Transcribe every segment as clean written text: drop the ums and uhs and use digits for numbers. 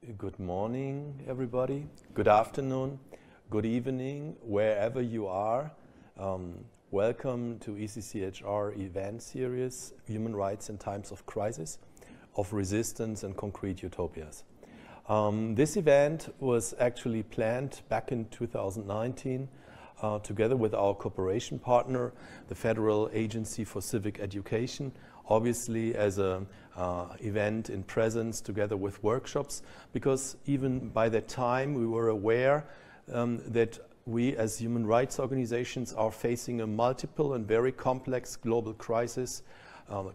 Good morning, everybody. Good afternoon, good evening, wherever you are. Welcome to ECCHR event series, Human Rights in Times of Crisis, of Resistance and Concrete Utopias. This event was actually planned back in 2019 together with our cooperation partner, the Federal Agency for Civic Education, obviously as an event in presence together with workshops, because even by that time we were aware that we as human rights organizations are facing a multiple and very complex global crisis,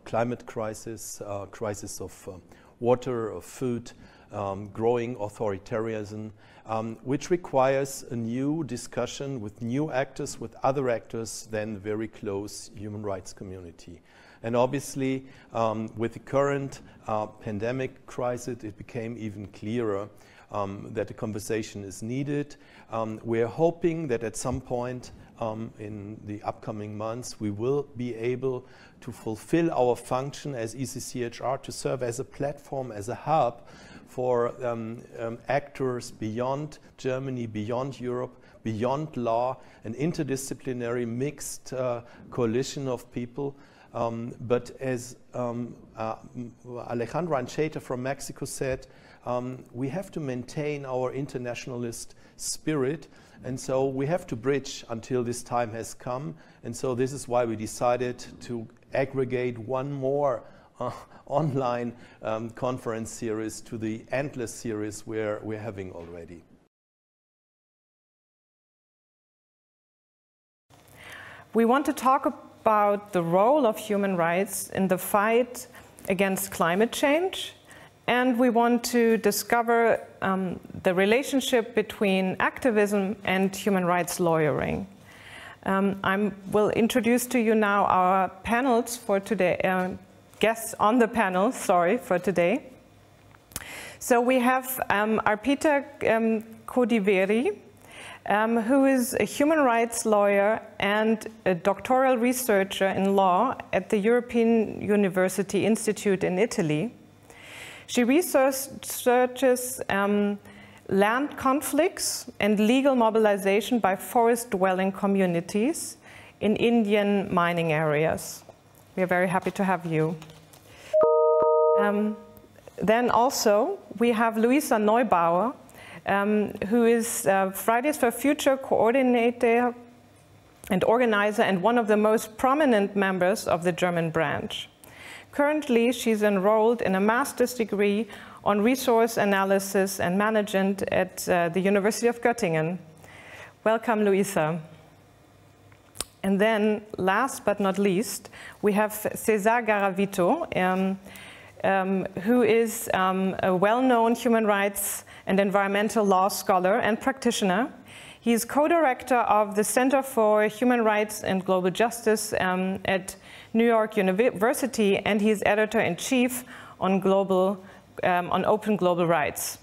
climate crisis, crisis of water, of food, growing authoritarianism, which requires a new discussion with new actors, with other actors than the very close human rights community. And obviously, with the current pandemic crisis, it became even clearer that the conversation is needed. We're hoping that at some point in the upcoming months, we will be able to fulfill our function as ECCHR to serve as a platform, as a hub for actors beyond Germany, beyond Europe, beyond law, an interdisciplinary mixed coalition of people. But as Alejandra Ancheta from Mexico said, we have to maintain our internationalist spirit, and so we have to bridge until this time has come. And so this is why we decided to aggregate one more online conference series to the endless series we're having already. We want to talk about the role of human rights in the fight against climate change, and we want to discover the relationship between activism and human rights lawyering. I will introduce to you now our panels for today, guests on the panel, for today. So we have Arpita Kodiveri, who is a human rights lawyer and a doctoral researcher in law at the European University Institute in Italy. She researches land conflicts and legal mobilization by forest-dwelling communities in Indian mining areas. We are very happy to have you. Then also we have Luisa Neubauer, who is Fridays for Future coordinator and organizer and one of the most prominent members of the German branch. Currently, she's enrolled in a master's degree on resource analysis and management at the University of Göttingen. Welcome, Luisa. And then, last but not least, we have Cesar Garavito, who is a well-known human rights and environmental law scholar and practitioner. He is co-director of the Center for Human Rights and Global Justice at New York University, and he is editor-in-chief on open global rights.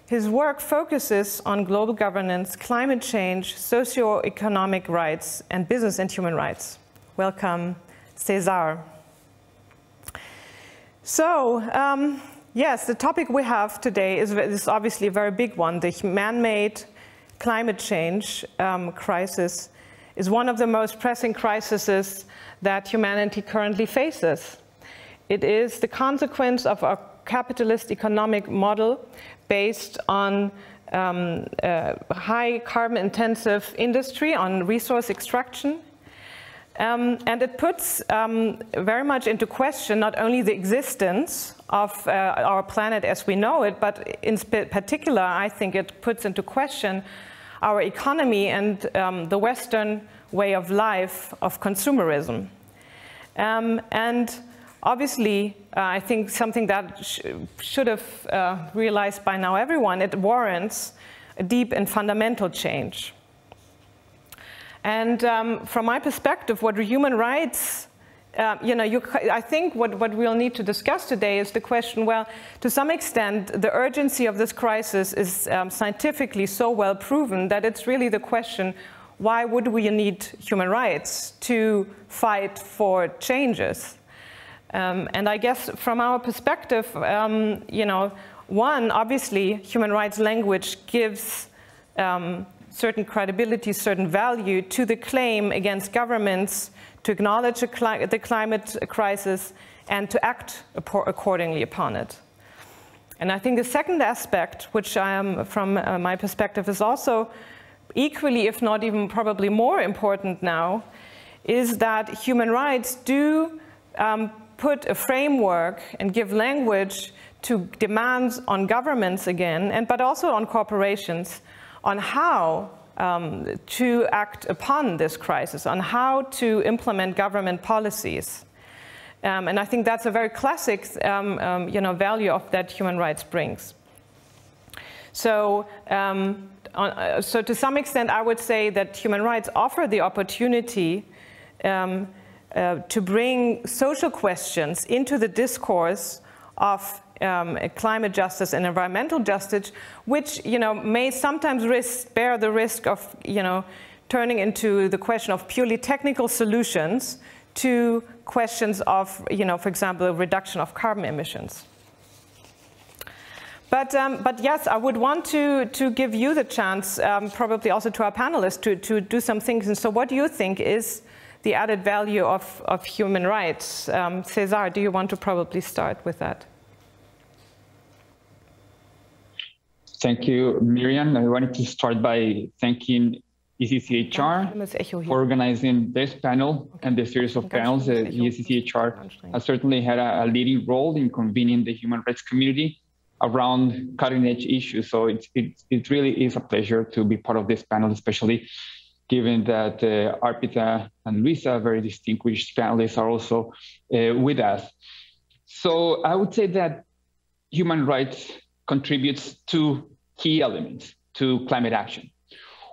His work focuses on global governance, climate change, socio-economic rights, and business and human rights. Welcome, Cesar. So, yes, the topic we have today is obviously a very big one. The man-made climate change crisis is one of the most pressing crises that humanity currently faces. It is the consequence of a capitalist economic model based on high carbon-intensive industry, on resource extraction. And it puts very much into question not only the existence of our planet as we know it, but in particular, I think it puts into question our economy and the Western way of life of consumerism. And obviously, I think something that should have realized by now everyone, it warrants a deep and fundamental change. And from my perspective, what human rights, I think what we'll need to discuss today is the question, well, to some extent, the urgency of this crisis is scientifically so well proven that it's really the question, why would we need human rights to fight for changes? And I guess from our perspective, One, obviously, human rights language gives certain credibility, certain value to the claim against governments to acknowledge the climate crisis and to act accordingly upon it. And I think the second aspect, which from my perspective is also equally, if not even probably more important now, is that human rights do put a framework and give language to demands on governments again, but also on corporations, on how to act upon this crisis, on how to implement government policies. And I think that's a very classic value of that human rights brings. So, so to some extent, I would say that human rights offer the opportunity to bring social questions into the discourse of climate justice and environmental justice, which may sometimes bear the risk of turning into the question of purely technical solutions to questions of, for example, reduction of carbon emissions. But yes, I would want to give you the chance, probably also to our panelists, to do some things. And so what do you think is the added value of human rights? Cesar, do you want to probably start with that? Thank you, Miriam. I wanted to start by thanking ECCHR for organizing this panel and the series of panels. ECCHR has certainly had a leading role in convening the human rights community around cutting-edge issues. So it really is a pleasure to be part of this panel, especially given that Arpita and Luisa, very distinguished panelists, are also with us. So I would say that human rights contributes two key elements to climate action.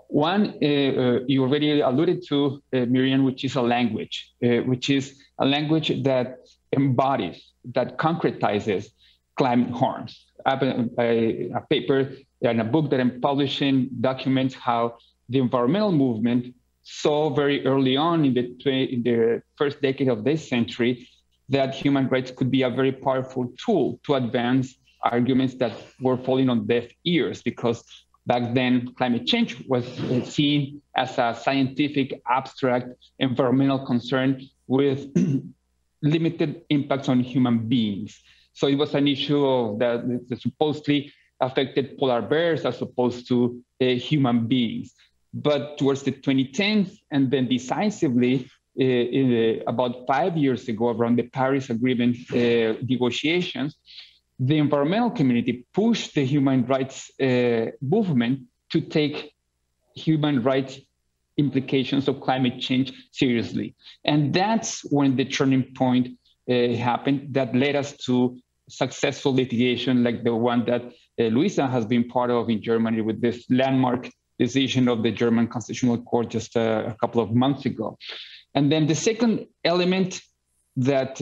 One, you already alluded to, Miriam, which is a language, that embodies, that concretizes climate harms. A paper and a book that I'm publishing documents how the environmental movement saw very early on in the first decade of this century that human rights could be a very powerful tool to advance arguments that were falling on deaf ears, because back then climate change was seen as a scientific, abstract environmental concern with limited impacts on human beings. So it was an issue that supposedly affected polar bears as opposed to human beings. But towards the 2010s, and then decisively about 5 years ago, around the Paris Agreement negotiations, the environmental community pushed the human rights movement to take human rights implications of climate change seriously. And that's when the turning point happened that led us to successful litigation like the one that Luisa has been part of in Germany with this landmark decision of the German Constitutional Court just a couple of months ago. And then the second element that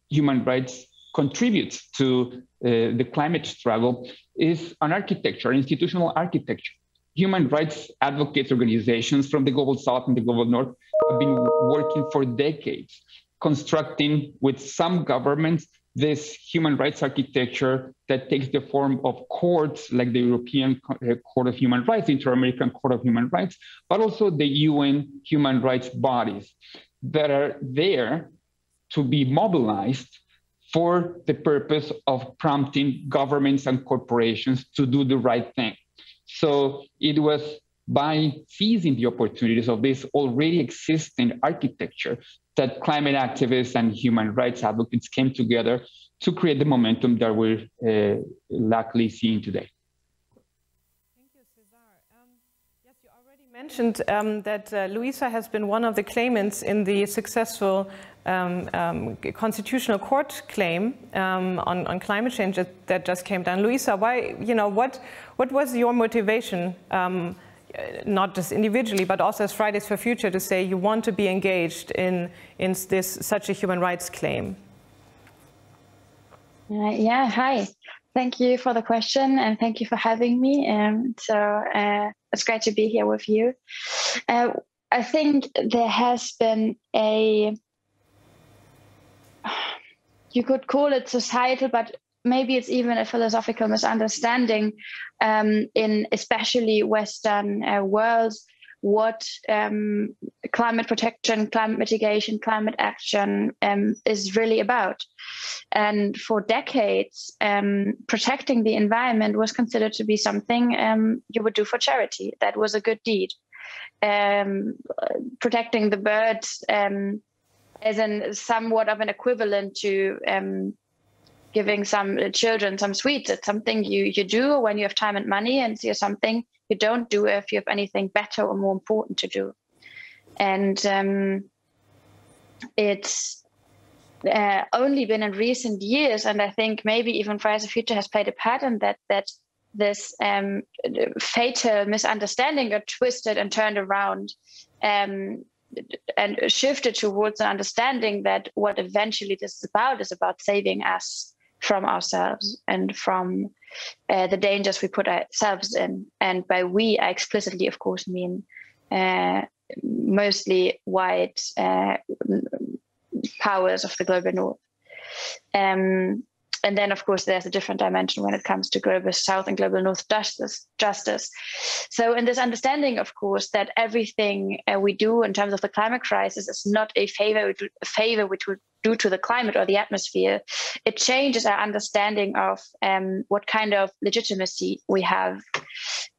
human rights contributes to the climate struggle is an architecture, institutional architecture. Human rights advocates organizations from the Global South and the Global North have been working for decades, constructing with some governments this human rights architecture that takes the form of courts like the European Court of Human Rights, Inter-American Court of Human Rights, but also the UN human rights bodies that are there to be mobilized for the purpose of prompting governments and corporations to do the right thing. So it was by seizing the opportunities of this already existing architecture that climate activists and human rights advocates came together to create the momentum that we're luckily seeing today. Thank you, Cesar. Yes, you already mentioned that Luisa has been one of the claimants in the successful Constitutional Court claim on climate change that just came down. Luisa, why, what was your motivation, not just individually, but also as Fridays for Future, to say you want to be engaged in such a human rights claim? Yeah, hi. Thank you for the question and thank you for having me. It's great to be here with you. I think there has been you could call it societal, but maybe it's even a philosophical misunderstanding in especially Western worlds, what climate protection, climate mitigation, climate action is really about. And for decades, protecting the environment was considered to be something you would do for charity. That was a good deed. Protecting the birds as in somewhat of an equivalent to giving some children some sweets. It's something you do when you have time and money, and it's something you don't do if you have anything better or more important to do. And it's only been in recent years, and I think maybe even Fridays for Future has played a part in that this fatal misunderstanding got twisted and turned around and shifted towards an understanding that what eventually this is about saving us from ourselves and from the dangers we put ourselves in. And by we, I explicitly, of course, mean mostly white powers of the global north. And then, of course, there's a different dimension when it comes to global south and global north justice. So in this understanding, of course, that everything we do in terms of the climate crisis is not a favor which would do to the climate or the atmosphere, it changes our understanding of what kind of legitimacy we have.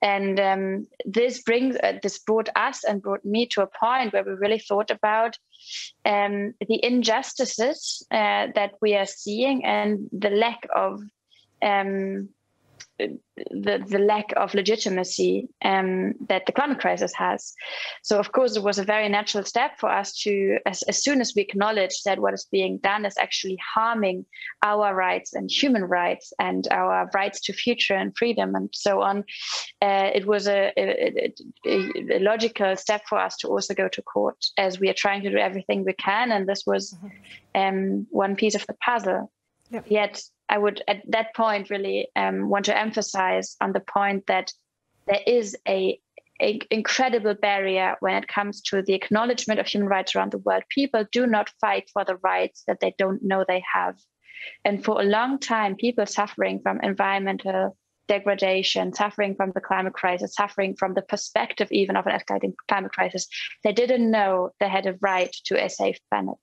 And this brought us and brought me to a point where we really thought about the injustices that we are seeing and the lack of the lack of legitimacy that the climate crisis has. So, of course, it was a very natural step for us to, as soon as we acknowledge that what is being done is actually harming our rights and human rights and our rights to future and freedom and so on, it was a logical step for us to also go to court, as we are trying to do everything we can. And this was one piece of the puzzle. Yep. Yet I would, at that point, really want to emphasize on the point that there is a incredible barrier when it comes to the acknowledgement of human rights around the world. People do not fight for the rights that they don't know they have. And for a long time, people suffering from environmental degradation, suffering from the climate crisis, suffering from the perspective even of an escalating climate crisis, they didn't know they had a right to a safe planet.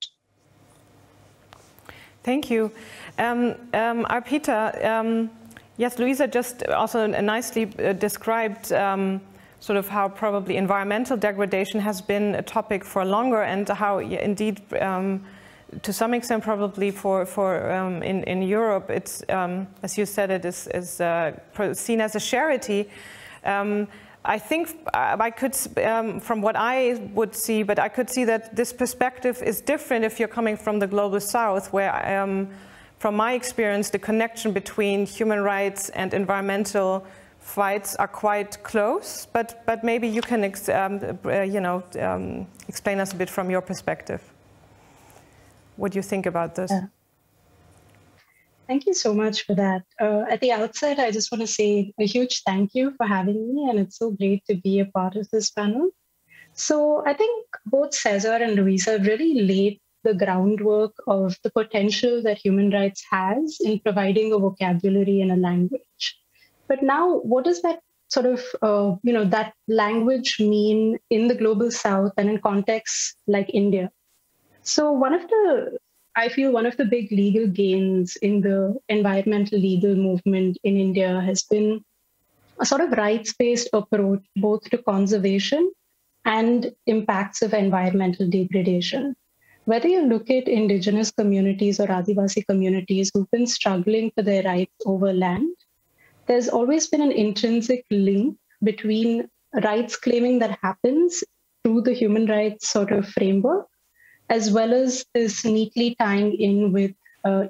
Thank you. Arpita, yes, Louisa just also nicely described sort of how probably environmental degradation has been a topic for longer, and how indeed, to some extent, probably in Europe, it's, as you said, it is seen as a charity. I think I could, from what I would see, but I could see that this perspective is different if you're coming from the global south, where, from my experience, the connection between human rights and environmental fights are quite close. But maybe you can, explain us a bit from your perspective. What do you think about this? Thank you so much for that. At the outset, I just want to say a huge thank you for having me, and it's so great to be a part of this panel. So I think both Cesar and Louisa really laid the groundwork of the potential that human rights has in providing a vocabulary and a language. But now, what does that sort of, that language mean in the global south and in contexts like India? So I feel one of the big legal gains in the environmental legal movement in India has been a sort of rights-based approach, both to conservation and impacts of environmental degradation. Whether you look at indigenous communities or Adivasi communities who've been struggling for their rights over land, there's always been an intrinsic link between rights claiming that happens through the human rights sort of framework, as well as this neatly tying in with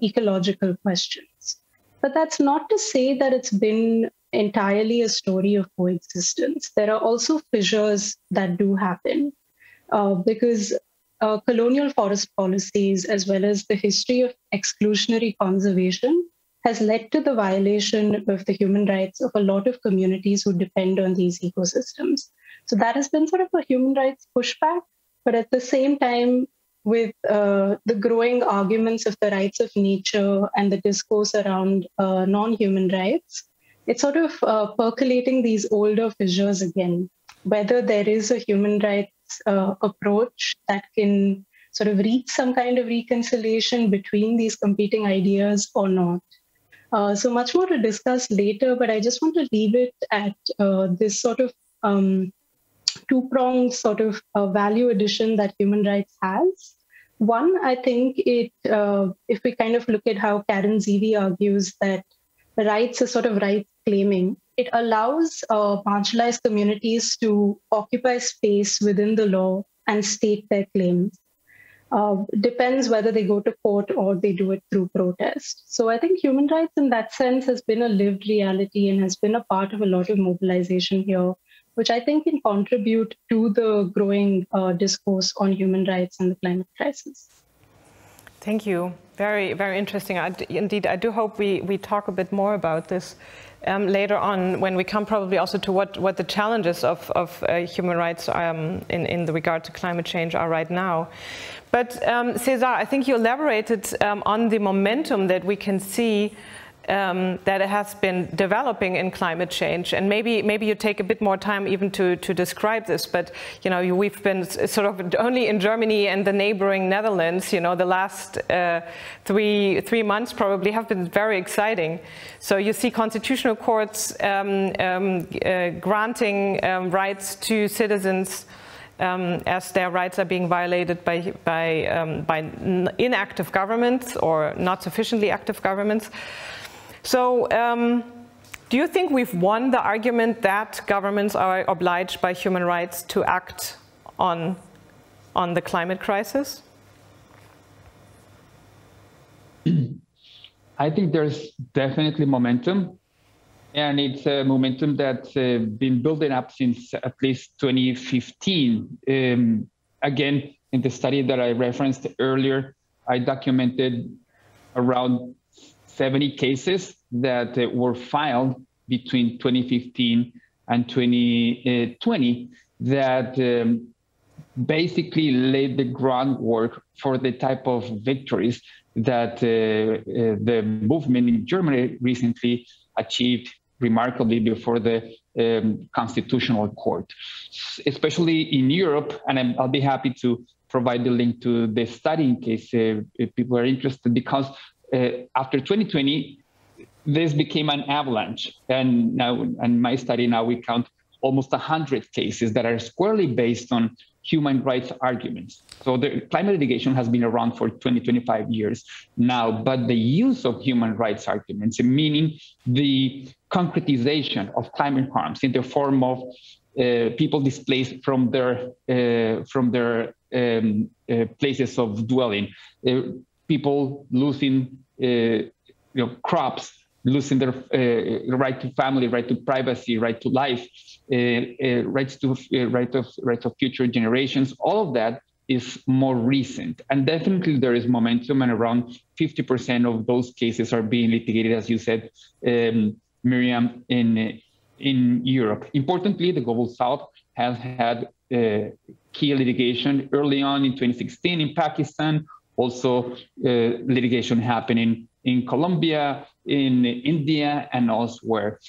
ecological questions. But that's not to say that it's been entirely a story of coexistence. There are also fissures that do happen because colonial forest policies, as well as the history of exclusionary conservation, has led to the violation of the human rights of a lot of communities who depend on these ecosystems. So that has been sort of a human rights pushback, but at the same time, with the growing arguments of the rights of nature and the discourse around non-human rights, it's sort of percolating these older fissures again, whether there is a human rights approach that can sort of reach some kind of reconciliation between these competing ideas or not. So much more to discuss later, but I just want to leave it at this sort of two-pronged sort of value addition that human rights has. One, I think if we kind of look at how Karen Zevi argues that the rights are sort of rights claiming, it allows marginalized communities to occupy space within the law and state their claims. Depends whether they go to court or they do it through protest. So I think human rights in that sense has been a lived reality and has been a part of a lot of mobilization here, which I think can contribute to the growing discourse on human rights and the climate crisis. Thank you. Very, very interesting. Indeed, I do hope we talk a bit more about this later on when we come probably also to what the challenges of human rights in the regard to climate change are right now. But Cesar, I think you elaborated on the momentum that we can see that it has been developing in climate change, and maybe you take a bit more time even to describe this. But you know, we've been sort of only in Germany and the neighboring Netherlands. You know, the last three months probably have been very exciting. So you see constitutional courts granting rights to citizens as their rights are being violated by inactive governments or not sufficiently active governments. So do you think we've won the argument that governments are obliged by human rights to act on the climate crisis? I think there's definitely momentum. And it's a momentum that's been building up since at least 2015. Again, in the study that I referenced earlier, I documented around 70 cases that were filed between 2015 and 2020 that basically laid the groundwork for the type of victories that the movement in Germany recently achieved remarkably before the Constitutional Court, especially in Europe. And I'll be happy to provide the link to the study in case if people are interested, because after 2020, this became an avalanche. And now, in my study now, we count almost 100 cases that are squarely based on human rights arguments. So the climate litigation has been around for 20, 25 years now, but the use of human rights arguments, meaning the concretization of climate harms in the form of people displaced from their places of dwelling, people losing crops, losing their right to family, right to privacy, right to life, right of future generations. All of that is more recent, and definitely there is momentum, and around 50% of those cases are being litigated, as you said, Miriam, in Europe. Importantly, the Global South has had key litigation early on in 2016 in Pakistan, also litigation happening in Colombia, in India, and elsewhere.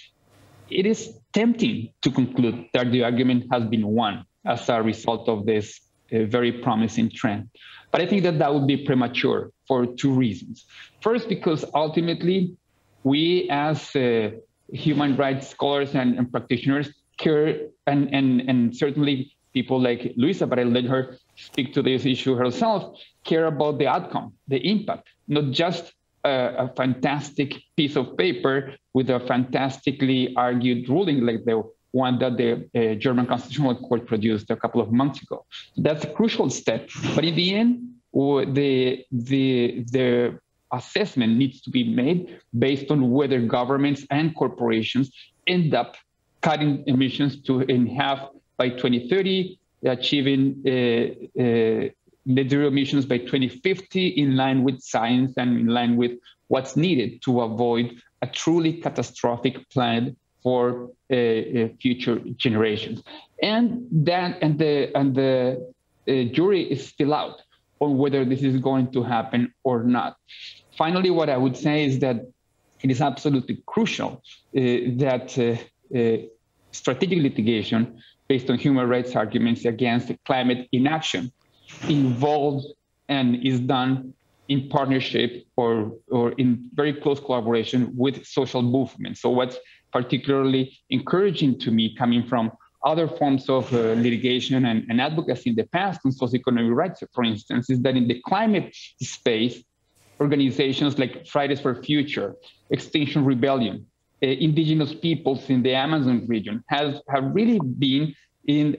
It is tempting to conclude that the argument has been won as a result of this very promising trend. But I think that that would be premature for two reasons. First, because ultimately, we as human rights scholars and practitioners care, and certainly people like Luisa, but I'll let her speak to this issue herself, care about the outcome, the impact, not just a fantastic piece of paper with a fantastically argued ruling like the one that the German Constitutional Court produced a couple of months ago. That's a crucial step. But in the end, the assessment needs to be made based on whether governments and corporations end up cutting emissions in half by 2030, achieving net zero emissions by 2050 in line with science and in line with what's needed to avoid a truly catastrophic plan for future generations. And the jury is still out. on whether this is going to happen or not. Finally, what I would say is that it is absolutely crucial that strategic litigation based on human rights arguments against climate inaction involves and is done in partnership or in very close collaboration with social movements. So what's particularly encouraging to me, coming from other forms of litigation and advocacy in the past on socioeconomic rights, for instance, is that in the climate space, organizations like Fridays for Future, Extinction Rebellion, indigenous peoples in the Amazon region have really been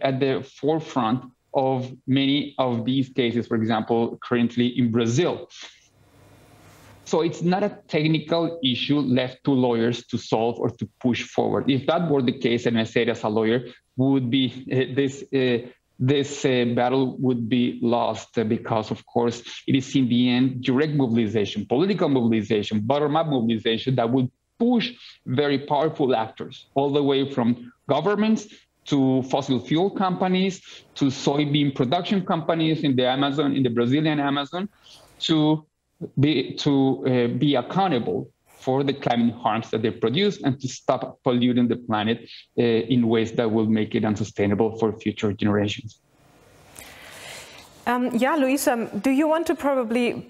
at the forefront of many of these cases, for example, currently in Brazil. So it's not a technical issue left to lawyers to solve or to push forward. If that were the case, and I say it as a lawyer, would be this battle would be lost because, of course, it is in the end direct mobilization, political mobilization, bottom-up mobilization that would push very powerful actors all the way from governments to fossil fuel companies, to soybean production companies in the Amazon, in the Brazilian Amazon, to be accountable for the climate harms that they produce and to stop polluting the planet in ways that will make it unsustainable for future generations. Yeah, Luisa, do you want to probably,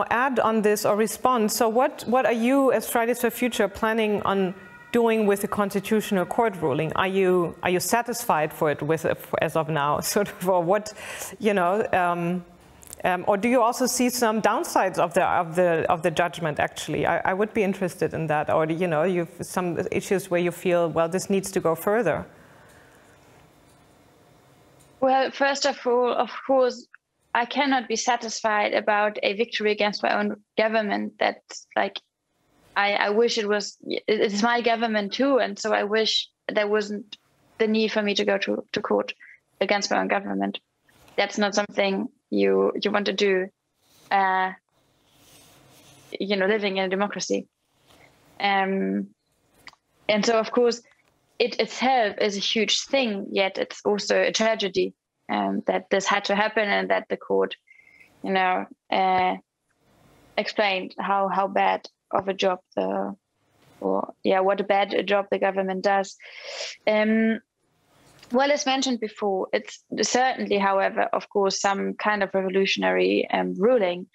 add on this or respond? So what are you, as Fridays for Future, planning on doing with the Constitutional Court ruling? Are you satisfied for it as of now, sort of, or what, or do you also see some downsides of the judgment? Actually, I would be interested in that. Or you've some issues where you feel, well, this needs to go further. Well, first of all, of course, I cannot be satisfied about a victory against my own government. That's like, I wish it's my government too, and so I wish there wasn't the need for me to go to court against my own government. That's not something you want to do, living in a democracy. And so, of course, it itself is a huge thing, yet it's also a tragedy that this had to happen and that the court, explained how bad of a job what a bad job the government does. Well, as mentioned before, it's certainly, however, of course, some kind of revolutionary ruling.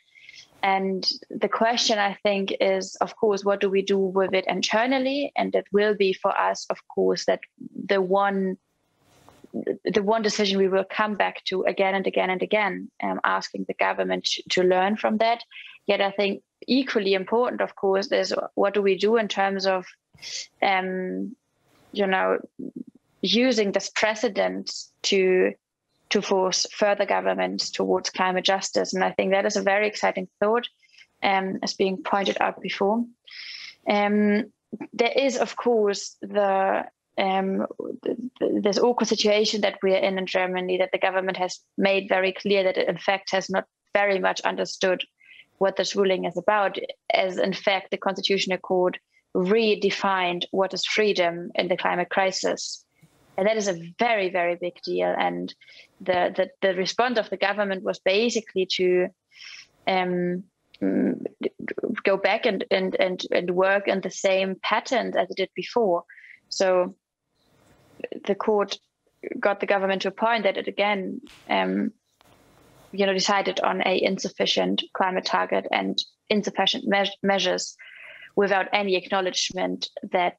And the question, I think, is, of course, what do we do with it internally? And it will be for us, of course, that the one decision we will come back to again and again and again, asking the government to learn from that. Yet I think equally important, of course, is what do we do in terms of, using this precedent to force further governments towards climate justice. And I think that is a very exciting thought, as being pointed out before. There is, of course, this awkward situation that we are in Germany, that the government has made very clear that it, in fact, has not very much understood what this ruling is about, as, in fact, the Constitutional Court redefined what is freedom in the climate crisis. And that is a very, very big deal. And the response of the government was basically to go back and work in the same pattern as it did before. So the court got the government to a point that it again, decided on a insufficient climate target and insufficient measures without any acknowledgement that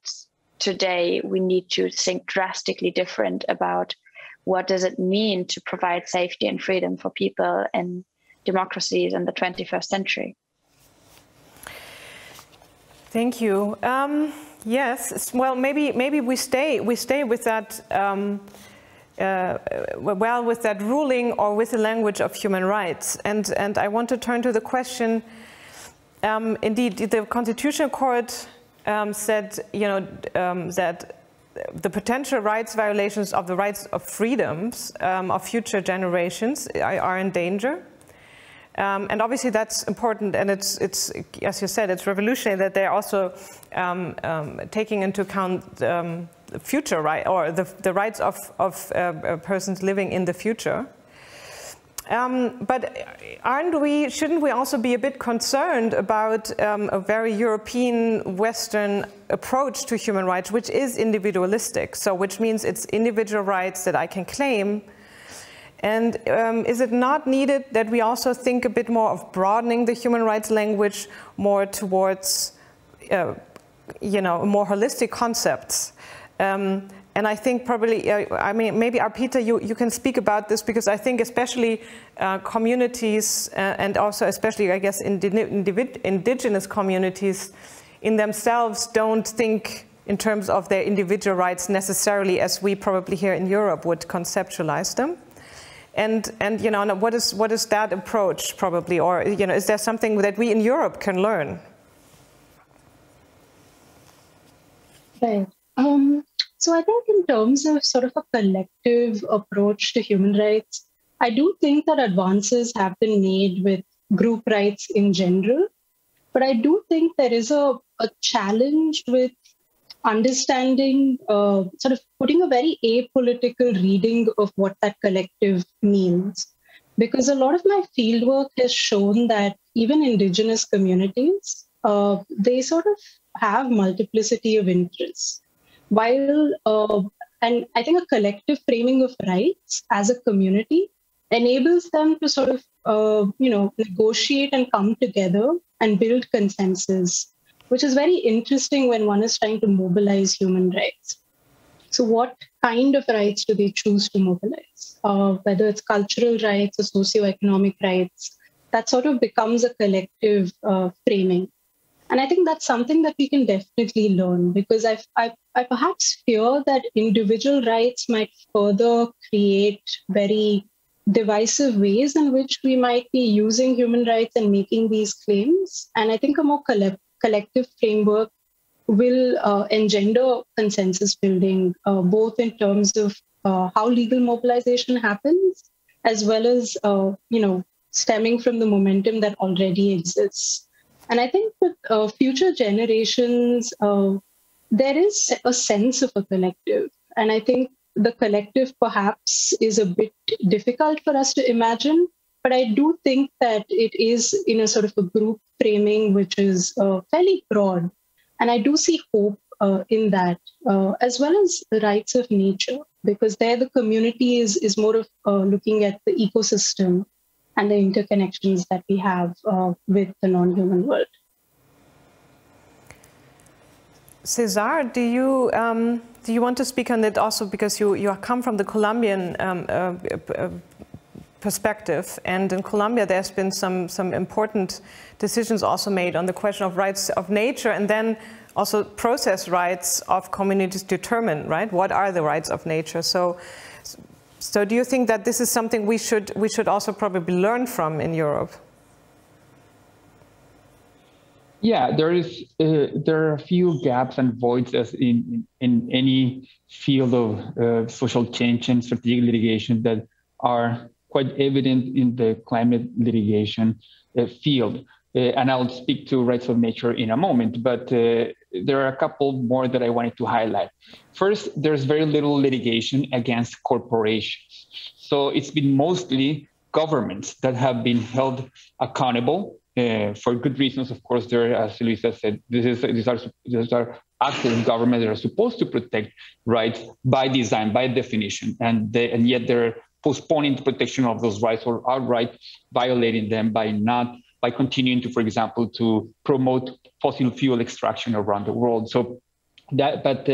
today we need to think drastically different about what does it mean to provide safety and freedom for people in democracies in the 21st century. Thank you. Yes. Well, maybe we stay with that. With that ruling or with the language of human rights, and I want to turn to the question. Indeed, the Constitutional Court said, that the potential rights violations of the rights of freedoms of future generations are in danger. And obviously that's important, and it's as you said, it's revolutionary that they're also taking into account the future right, or the rights of persons living in the future. But shouldn't we also be a bit concerned about a very European Western approach to human rights, which is individualistic, so which means it's individual rights that I can claim? And is it not needed that we also think a bit more of broadening the human rights language more towards, more holistic concepts? And I think probably, maybe Arpita, you can speak about this, because I think especially communities and also especially, I guess, indigenous communities in themselves don't think in terms of their individual rights necessarily as we probably here in Europe would conceptualize them. And what is that approach probably, or is there something that we in Europe can learn? Right. So I think in terms of sort of a collective approach to human rights, I do think that advances have been made with group rights in general. But I do think there is a challenge with understanding, sort of putting a very apolitical reading of what that collective means. Because a lot of my fieldwork has shown that even indigenous communities, they sort of have multiplicity of interests. While, and I think a collective framing of rights as a community enables them to sort of, negotiate and come together and build consensus, which is very interesting when one is trying to mobilize human rights. So what kind of rights do they choose to mobilize? Whether it's cultural rights or socioeconomic rights, that sort of becomes a collective framing. And I think that's something that we can definitely learn, because I perhaps fear that individual rights might further create very divisive ways in which we might be using human rights and making these claims. And I think a more collective framework will engender consensus building, both in terms of how legal mobilization happens, as well as, stemming from the momentum that already exists. And I think with future generations, there is a sense of a collective. And I think the collective perhaps is a bit difficult for us to imagine, but I do think that it is in a sort of a group framing, which is fairly broad. And I do see hope in that, as well as the rights of nature, because there the community is more of looking at the ecosystem and the interconnections that we have with the non-human world. Cesar, do you want to speak on that also, because you come from the Colombian perspective, and in Colombia there's been some important decisions also made on the question of rights of nature, and then also process rights of communities determine, right? What are the rights of nature? So do you think that this is something we should also probably learn from in Europe? Yeah, there are a few gaps and voids as in any field of social change and strategic litigation that are quite evident in the climate litigation field. And I'll speak to rights of nature in a moment, but there are a couple more that I wanted to highlight. First, there's very little litigation against corporations. So it's been mostly governments that have been held accountable for good reasons. Of course, there, as Luisa said, these are actors of government that are supposed to protect rights by design, by definition, and yet they're postponing the protection of those rights or outright violating them by continuing to, for example, to promote fossil fuel extraction around the world. So but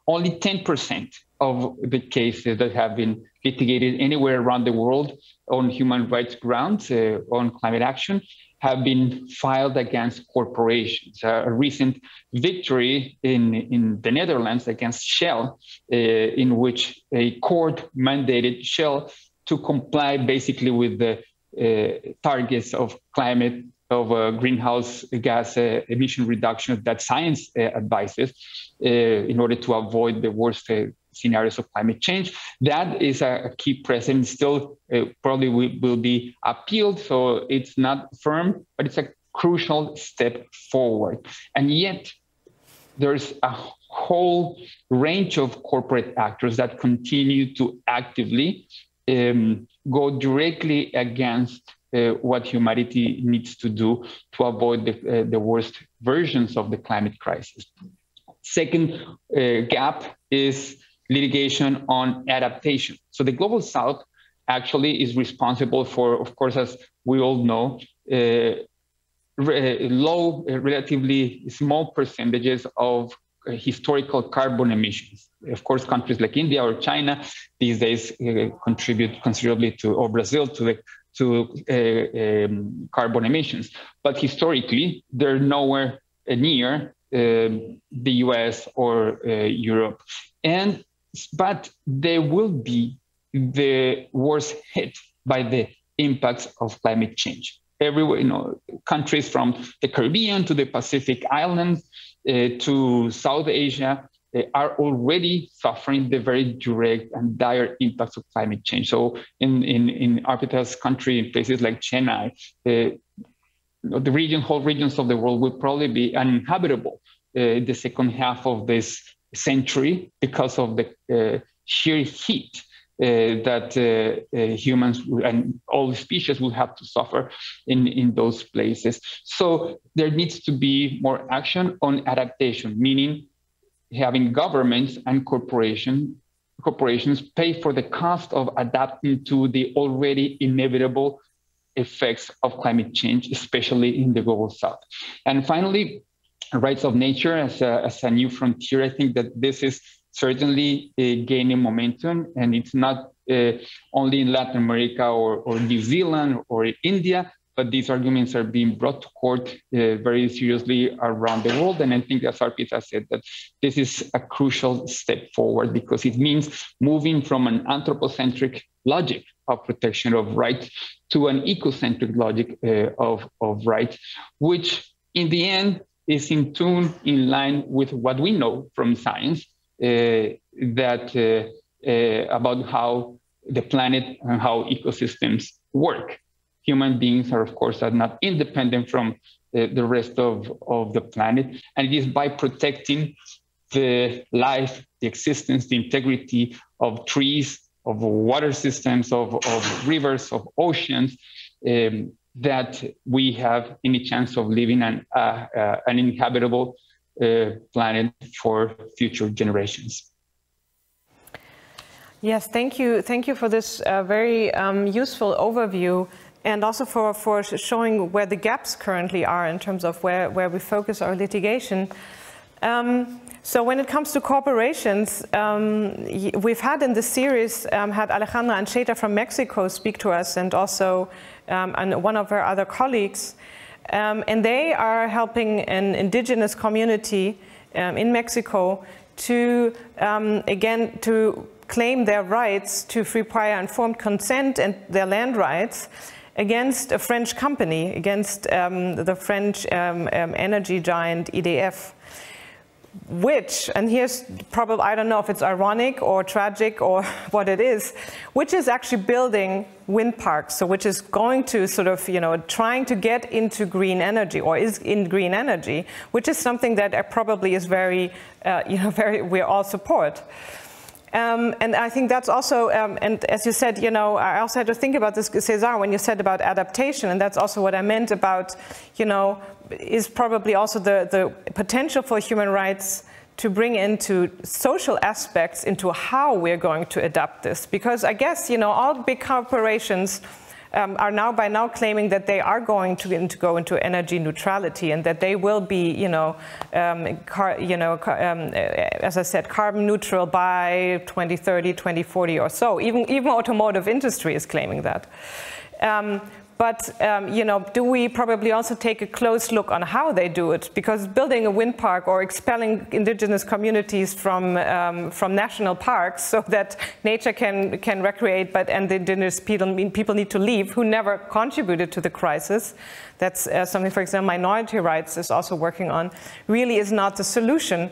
only 10% of the cases that have been litigated anywhere around the world on human rights grounds, on climate action, have been filed against corporations. A recent victory in the Netherlands against Shell, in which a court mandated Shell to comply basically with the targets of climate, of greenhouse gas emission reduction that science advises in order to avoid the worst scenarios of climate change. That is a key precedent. Still probably will be appealed, so it's not firm, but it's a crucial step forward. And yet there's a whole range of corporate actors that continue to actively go directly against what humanity needs to do to avoid the worst versions of the climate crisis. Second gap is litigation on adaptation. So the Global South actually is responsible for, of course, as we all know, low, relatively small percentages of historical carbon emissions. Of course, countries like India or China these days contribute considerably to, or Brazil, to carbon emissions. But historically, they're nowhere near the US or Europe. But they will be the worst hit by the impacts of climate change. Everywhere, countries from the Caribbean to the Pacific Islands to South Asia are already suffering the very direct and dire impacts of climate change. So in Arpita's country, in places like Chennai, whole regions of the world will probably be uninhabitable in the second half of this century because of the sheer heat that humans and all species will have to suffer in those places. So there needs to be more action on adaptation, meaning having governments and corporations pay for the cost of adapting to the already inevitable effects of climate change, especially in the Global South. And finally, rights of nature as a new frontier. I think that this is certainly gaining momentum, and it's not only in Latin America or New Zealand or India, but these arguments are being brought to court very seriously around the world. And I think, as Arpita said, that this is a crucial step forward because it means moving from an anthropocentric logic of protection of rights to an ecocentric logic of rights, which in the end is in tune, in line with what we know from science, about how the planet and how ecosystems work. Human beings are, of course, not independent from the rest of the planet. And it is by protecting the life, the existence, the integrity of trees, of water systems, of rivers, of oceans, that we have any chance of living an inhabitable planet for future generations. Yes, thank you. Thank you for this very useful overview, and also for showing where the gaps currently are in terms of where we focus our litigation. So when it comes to corporations, we've had in this series, had Alejandra Ancheta from Mexico speak to us, and also and one of her other colleagues. And they are helping an indigenous community in Mexico to, again, to claim their rights to free, prior, informed consent and their land rights against a French company, against the French energy giant EDF, which, and here's probably, I don't know if it's ironic or tragic or what it is, which is actually building wind parks, so which is going to sort of, trying to get into green energy, or is in green energy, which is something that probably is very, we all support. And I think that's also, and as you said, I also had to think about this, Cesar, when you said about adaptation, and that's also what I meant about, is probably also the potential for human rights to bring into social aspects into how we're going to adapt this. Because I guess, all big corporations are by now claiming that they are going to go into energy neutrality, and that they will be, as I said, carbon neutral by 2030, 2040 or so. Even automotive industry is claiming that. Do we probably also take a close look on how they do it? Because building a wind park or expelling indigenous communities from national parks so that nature can recreate, and the indigenous people need to leave, who never contributed to the crisis. That's something, for example, Minority Rights is also working on, really is not the solution.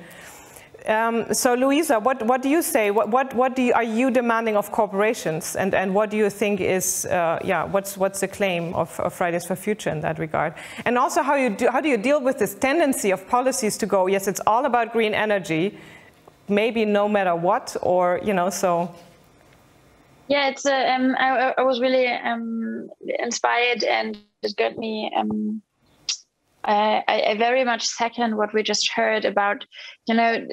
So Luisa, what do you say? What are you demanding of corporations, and what do you think is what's the claim of Fridays for Future in that regard? And also how do you deal with this tendency of policies to go, yes, it's all about green energy, maybe no matter what, or so. Yeah, it's I was really inspired, and it got me. I very much second what we just heard about, you know,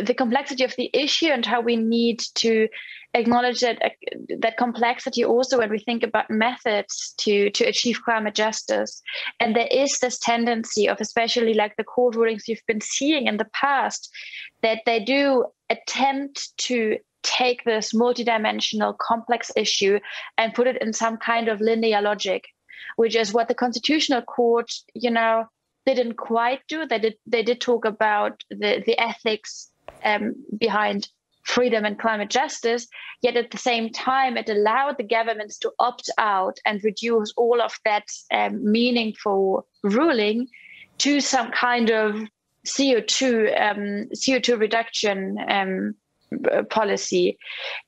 the complexity of the issue and how we need to acknowledge that complexity also when we think about methods to achieve climate justice. And there is this tendency of, especially like the court rulings you've been seeing in the past, that they do attempt to take this multidimensional complex issue and put it in some kind of linear logic, which is what the Constitutional Court, you know, didn't quite do. They did talk about the ethics behind freedom and climate justice, yet at the same time, it allowed the governments to opt out and reduce all of that meaningful ruling to some kind of CO2 reduction policy.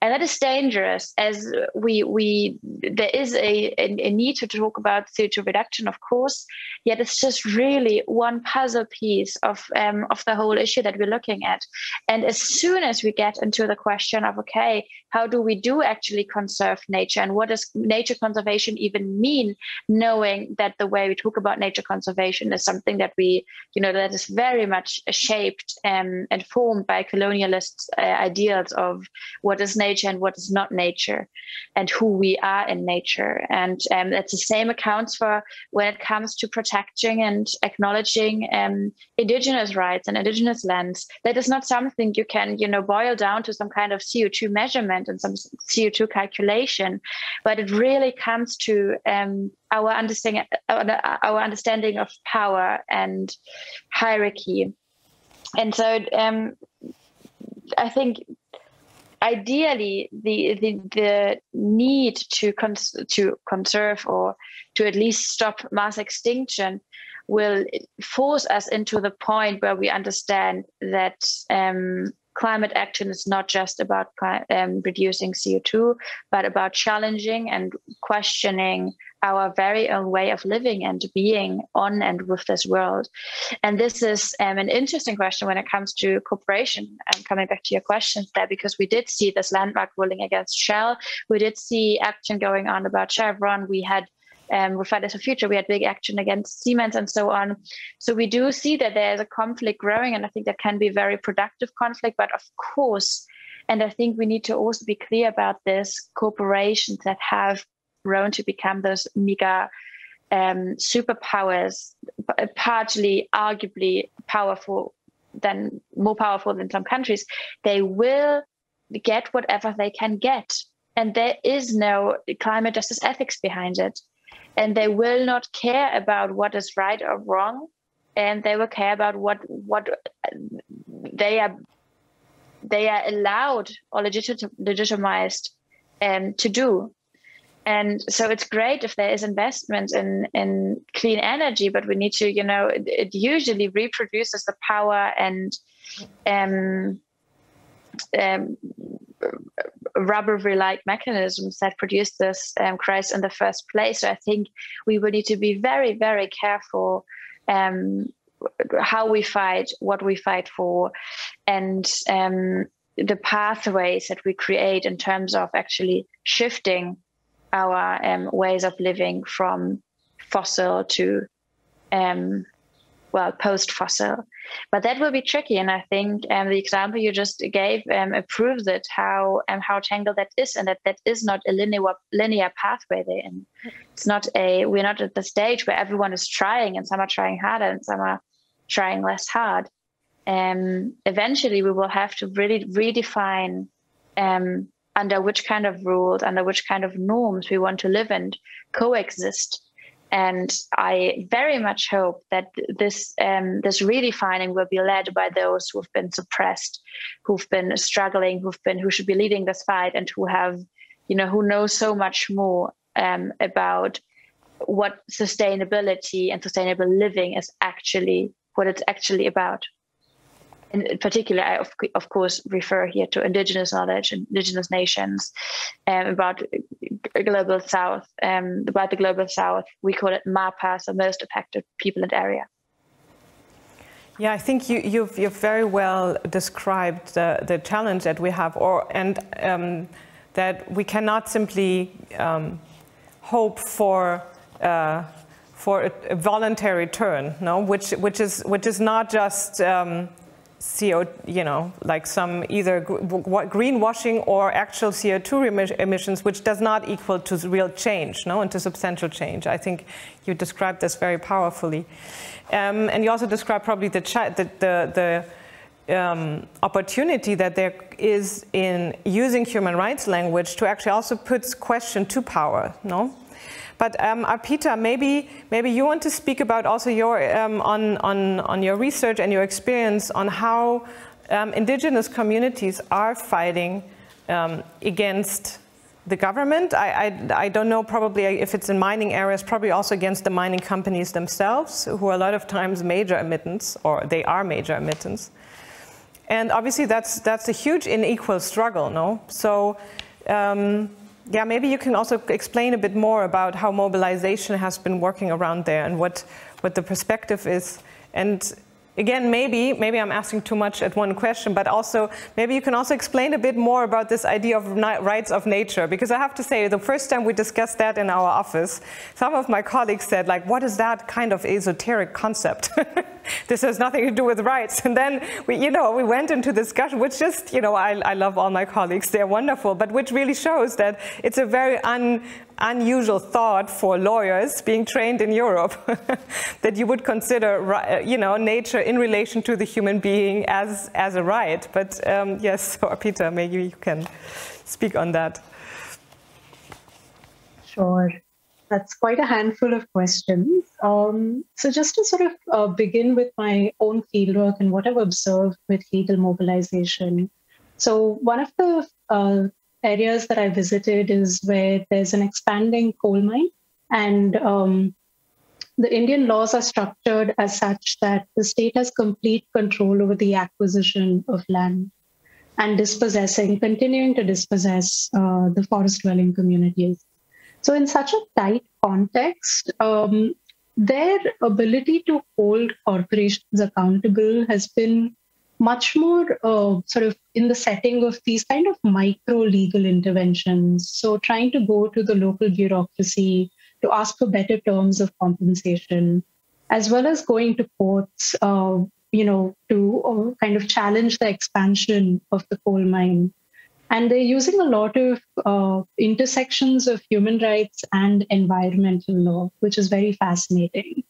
And that is dangerous, as there is a need to talk about CO2 reduction, of course, yet it's just really one puzzle piece of the whole issue that we're looking at. And as soon as we get into the question of, okay, how do we actually conserve nature, and what does nature conservation even mean, knowing that the way we talk about nature conservation is something that that is very much shaped and formed by colonialists' ideals of what is nature and what is not nature, and who we are in nature. And that's the same accounts for when it comes to protecting and acknowledging indigenous rights and indigenous lands. That is not something you can, boil down to some kind of CO2 measurement and some CO2 calculation, but it really comes to our understanding of power and hierarchy. And so I think ideally the need to conserve or to at least stop mass extinction will force us into the point where we understand that climate action is not just about reducing CO2, but about challenging and questioning our very own way of living and being on and with this world. And this is an interesting question when it comes to cooperation. Coming back to your questions there, because we did see this landmark ruling against Shell. We did see action going on about Chevron. We had with Fridays for Future, we had big action against Siemens and so on. So we do see that there's a conflict growing, and I think that can be very productive conflict. But of course, and I think we need to also be clear about this, corporations that have grown to become those mega superpowers, partly arguably more powerful than some countries, they will get whatever they can get. And there is no climate justice ethics behind it. And they will not care about what is right or wrong, and they will care about what they are allowed or legitimized to do. And so it's great if there is investment in clean energy, but we need to, it usually reproduces the power and rubbery-like mechanisms that produce this crisis in the first place. So I think we would need to be very, very careful how we fight, what we fight for, and the pathways that we create in terms of actually shifting our ways of living from fossil to post-fossil. But that will be tricky, and I think the example you just gave proves it, how tangled that is, and that is not a linear pathway there. And we're not at the stage where everyone is trying, and some are trying harder and some are trying less hard. Eventually, we will have to really redefine under which kind of rules, under which kind of norms we want to live and coexist. And I very much hope that this redefining will be led by those who've been suppressed, who've been struggling, who should be leading this fight, and who have, who know so much more about what sustainability and sustainable living is actually, what it's actually about. In particular, I of course refer here to indigenous knowledge, indigenous nations, about global south. About the global south, we call it MAPA, so most affected people and area. Yeah, I think you've very well described the challenge that we have, that that we cannot simply hope for a voluntary turn, no, which is not just CO, like some either greenwashing or actual CO2 emissions, which does not equal to real change, no, and to substantial change. I think you described this very powerfully, and you also described probably the opportunity that there is in using human rights language to actually also put question to power, no? But Arpita, maybe you want to speak about also your on your research and your experience on how indigenous communities are fighting against the government. I don't know, probably if it's in mining areas, probably also against the mining companies themselves, who are a lot of times major emittents, or they are major emittents. And obviously that's a huge unequal struggle, no? So yeah, maybe you can also explain a bit more about how mobilization has been working around there and what the perspective is. And again, maybe I'm asking too much at one question, but also maybe you can also explain a bit more about this idea of rights of nature, because I have to say, the first time we discussed that in our office, some of my colleagues said, like, what is that kind of esoteric concept? This has nothing to do with rights. And then we went into discussion, which just, I love all my colleagues, they're wonderful, but which really shows that it's a very unusual thought for lawyers being trained in Europe, that you would consider, nature in relation to the human being as a right. But yes, so Arpita, maybe you can speak on that. Sure. That's quite a handful of questions. So just to sort of begin with my own fieldwork and what I've observed with legal mobilization. So one of the areas that I visited is where there's an expanding coal mine, and the Indian laws are structured as such that the state has complete control over the acquisition of land and continuing to dispossess the forest dwelling communities. So in such a tight context, their ability to hold corporations accountable has been much more sort of in the setting of these kind of micro legal interventions. So trying to go to the local bureaucracy to ask for better terms of compensation, as well as going to courts, to kind of challenge the expansion of the coal mine. And they're using a lot of intersections of human rights and environmental law, which is very fascinating.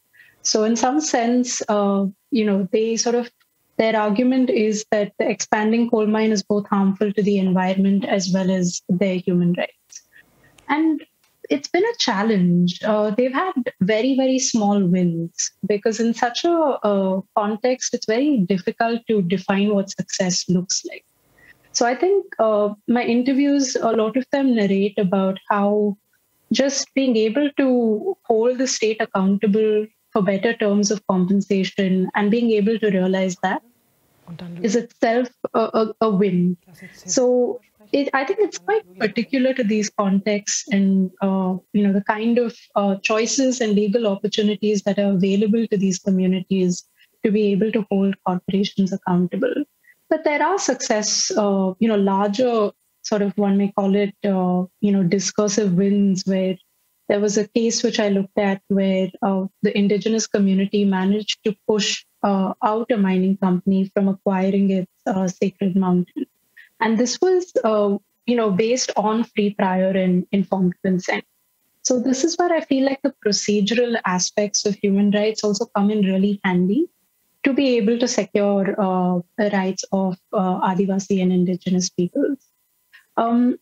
So in some sense, they sort of, their argument is that the expanding coal mine is both harmful to the environment as well as their human rights. And it's been a challenge. They've had very, very small wins, because in such a context, it's very difficult to define what success looks like. So I think my interviews, a lot of them narrate about how just being able to hold the state accountable for better terms of compensation and being able to realize that is itself a win. So I think it's quite particular to these contexts and the kind of choices and legal opportunities that are available to these communities to be able to hold corporations accountable. But there are success, larger sort of, one may call it, discursive wins, where there was a case which I looked at where the indigenous community managed to push out a mining company from acquiring its sacred mountain. And this was, based on free, prior, and informed consent. So this is where I feel like the procedural aspects of human rights also come in really handy to be able to secure the rights of Adivasi and indigenous peoples. To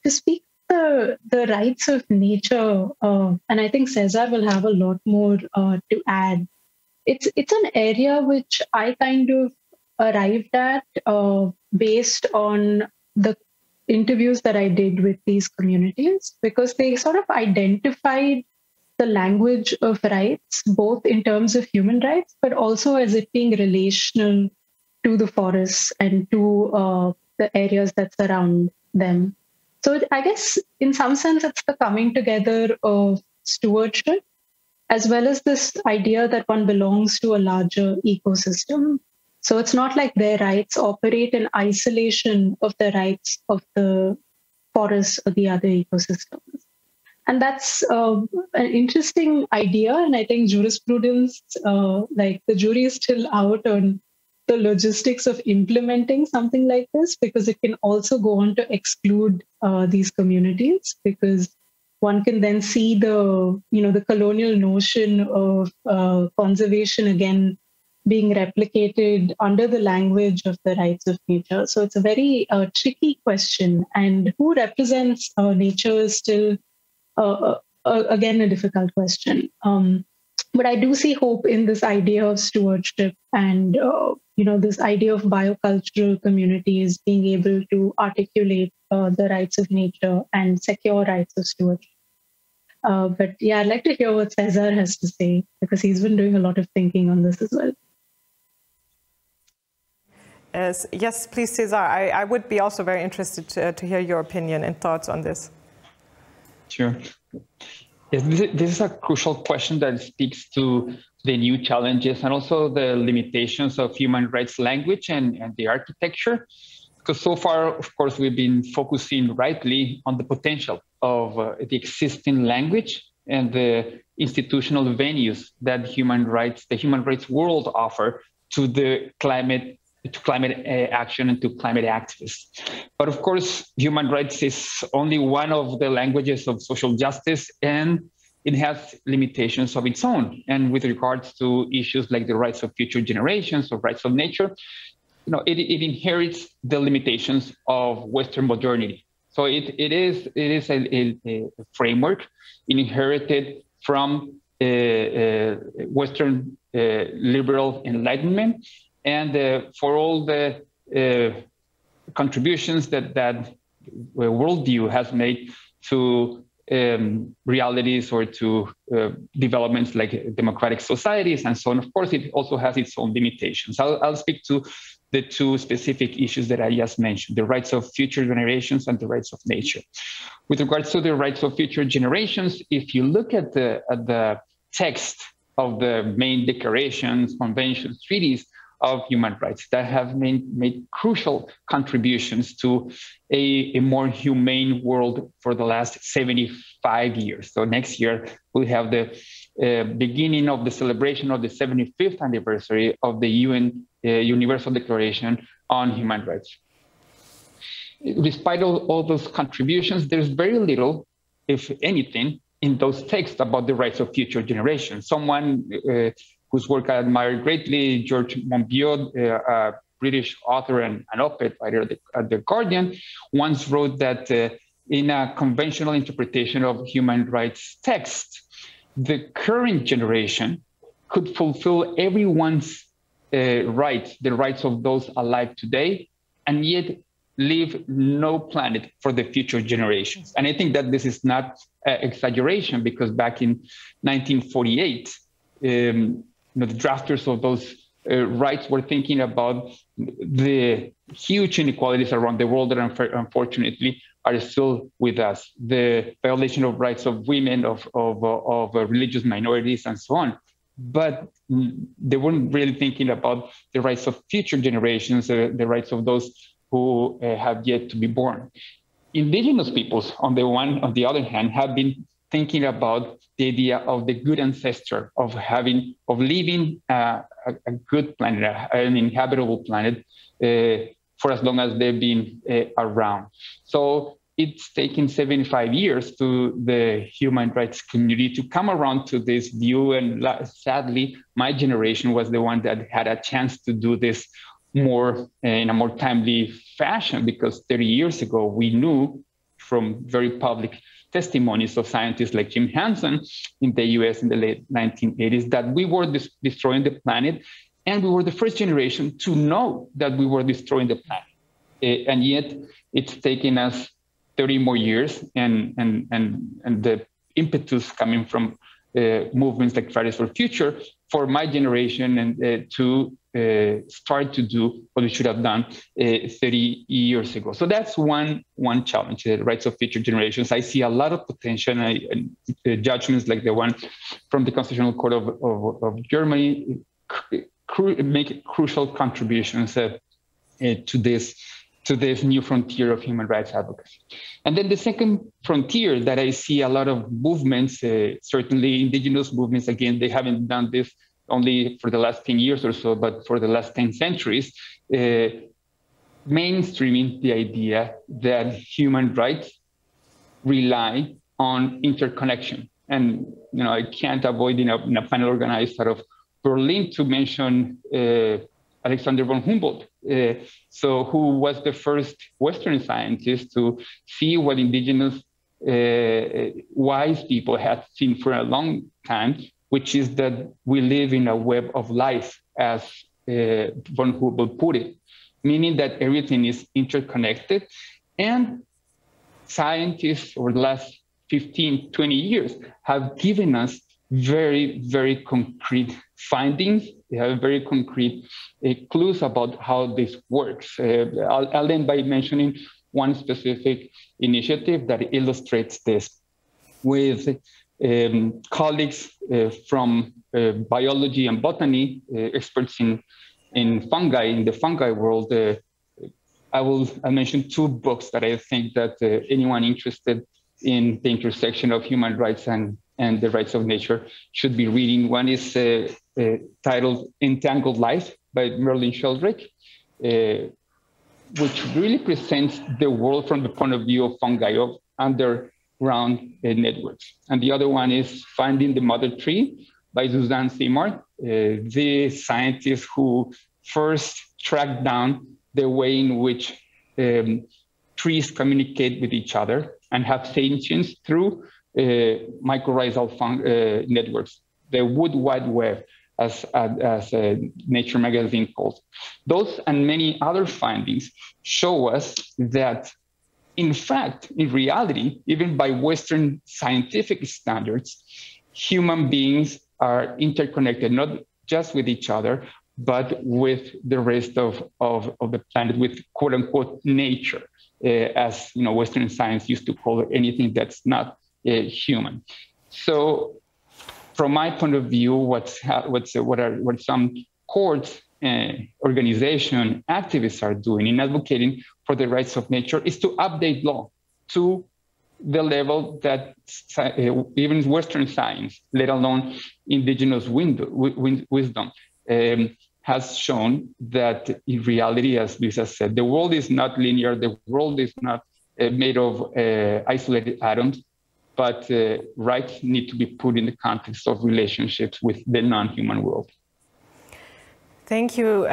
speak the rights of nature, and I think Cesar will have a lot more to add. It's an area which I kind of arrived at based on the interviews that I did with these communities, because they sort of identified the language of rights, both in terms of human rights, but also as it being relational to the forests and to the areas that surround them. So I guess in some sense, it's the coming together of stewardship, as well as this idea that one belongs to a larger ecosystem. So it's not like their rights operate in isolation of the rights of the forests or the other ecosystems. And that's an interesting idea. And I think jurisprudence, like the jury is still out on the logistics of implementing something like this, because it can also go on to exclude these communities, because one can then see the colonial notion of conservation again being replicated under the language of the rights of nature. So it's a very tricky question, and who represents nature is still again a difficult question. But I do see hope in this idea of stewardship and this idea of biocultural communities being able to articulate the rights of nature and secure rights of stewardship. But yeah, I'd like to hear what Cesar has to say, because he's been doing a lot of thinking on this as well. Yes, please, Cesar. I would be also very interested to hear your opinion and thoughts on this. Sure. Yes, this is a crucial question that speaks to the new challenges and also the limitations of human rights language and the architecture. Because so far, of course, we've been focusing rightly on the potential of the existing language and the institutional venues that the human rights world offer to the climate action and to climate activists. But of course, human rights is only one of the languages of social justice, and it has limitations of its own. And with regards to issues like the rights of future generations or rights of nature, it inherits the limitations of Western modernity. So it is a framework inherited from Western liberal enlightenment. And for all the contributions that worldview has made to realities or to developments like democratic societies and so on, of course, it also has its own limitations. I'll speak to the two specific issues that I just mentioned, the rights of future generations and the rights of nature. With regards to the rights of future generations, if you look at the text of the main declarations, conventions, treaties of human rights that have made crucial contributions to a more humane world for the last 75 years. So next year, we'll have the beginning of the celebration of the 75th anniversary of the UN Universal Declaration on Human Rights. Despite all those contributions, there's very little, if anything, in those texts about the rights of future generations. Someone whose work I admire greatly, George Monbiot, a British author and an op-ed writer at The Guardian, once wrote that in a conventional interpretation of human rights text, the current generation could fulfill everyone's rights, the rights of those alive today, and yet leave no planet for the future generations. And I think that this is not exaggeration, because back in 1948, the drafters of those rights were thinking about the huge inequalities around the world that unfortunately are still with us, the violation of rights of women, of religious minorities, and so on. But they weren't really thinking about the rights of future generations, the rights of those who have yet to be born. Indigenous peoples, on the other hand, have been thinking about the idea of the good ancestor, of leaving a good planet, an inhabitable planet, for as long as they've been around. So it's taken 75 years to the human rights community to come around to this view. And sadly, my generation was the one that had a chance to do this more in a more timely fashion, because 30 years ago, we knew from very public testimonies of scientists like Jim Hansen in the US in the late 1980s that we were destroying the planet, and we were the first generation to know that we were destroying the planet. And yet it's taken us 30 more years, and the impetus coming from movements like Fridays for Future for my generation and to start to do what we should have done 30 years ago. So that's one challenge, the rights of future generations. I see a lot of potential, and judgments like the one from the Constitutional Court of Germany make crucial contributions to this to this new frontier of human rights advocacy. And then the second frontier that I see a lot of movements, certainly indigenous movements, again, they haven't done this only for the last 10 years or so, but for the last 10 centuries, mainstreaming the idea that human rights rely on interconnection. And I can't avoid in a panel organized out of Berlin to mention Alexander von Humboldt, who was the first Western scientist to see what indigenous wise people had seen for a long time, which is that we live in a web of life, as von Humboldt put it, meaning that everything is interconnected. And scientists over the last 15, 20 years have given us very, very concrete findings. They have very concrete clues about how this works. I'll end by mentioning one specific initiative that illustrates this. With colleagues from biology and botany, experts in fungi, in the fungi world, I'll mention two books that I think that anyone interested in the intersection of human rights and the rights of nature should be reading. One is titled Entangled Life by Merlin Sheldrake, which really presents the world from the point of view of fungi, of underground networks. And the other one is Finding the Mother Tree by Suzanne Simard, the scientist who first tracked down the way in which trees communicate with each other and have sentience through mycorrhizal networks, the Wood Wide Web, as Nature magazine calls. Those and many other findings show us that, in fact, in reality, even by Western scientific standards, human beings are interconnected, not just with each other, but with the rest of the planet, with quote unquote nature, as Western science used to call it, anything that's not human. So, from my point of view, what some courts, organization, activists are doing in advocating for the rights of nature is to update law to the level that even Western science, let alone indigenous wisdom, has shown that in reality, as Lisa said, the world is not linear, the world is not made of isolated atoms, but rights need to be put in the context of relationships with the non-human world. Thank you,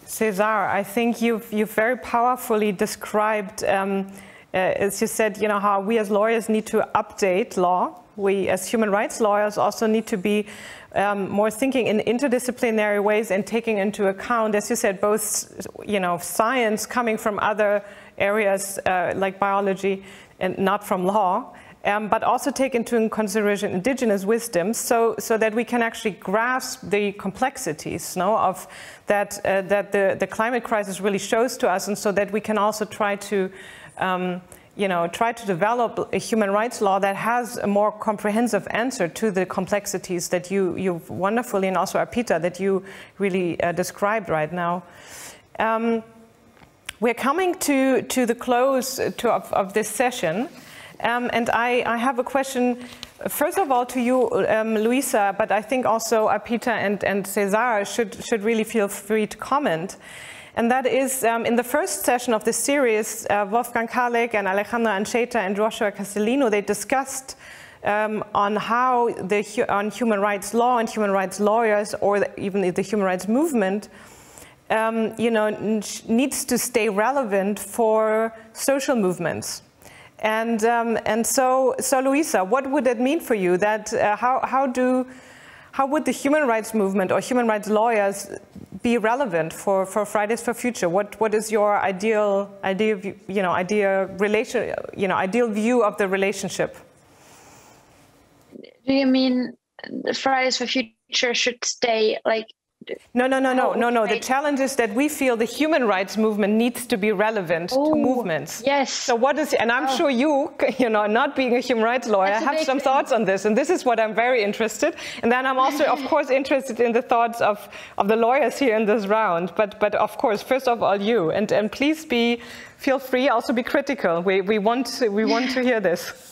Cesar. I think you've very powerfully described, as you said, how we as lawyers need to update law. We as human rights lawyers also need to be more thinking in interdisciplinary ways and taking into account, as you said, both science coming from other areas like biology and not from law, but also take into consideration indigenous wisdom, so that we can actually grasp the complexities of that the climate crisis really shows to us, and so that we can also try to develop a human rights law that has a more comprehensive answer to the complexities that you've wonderfully, and also Arpita, that you really described right now. We're coming to the close of this session, and I have a question, first of all, to you, Luisa, but I think also Arpita and Cesar should really feel free to comment. And that is, in the first session of this series, Wolfgang Kalek and Alejandra Ancheta and Joshua Castellino, they discussed on how on human rights law and human rights lawyers, or even the human rights movement, needs to stay relevant for social movements. And so Luisa, what would that mean for you? That how would the human rights movement or human rights lawyers be relevant for Fridays for Future? What is your ideal view of the relationship? Do you mean Fridays for Future should stay No. The challenge is that we feel the human rights movement needs to be relevant to movements. Yes. So what is, and I'm sure you know, not being a human rights lawyer, have some thoughts on this. And this is what I'm very interested. And then I'm also, of course, interested in the thoughts of the lawyers here in this round. But of course, first of all, you. And please feel free, also be critical. We want to hear this.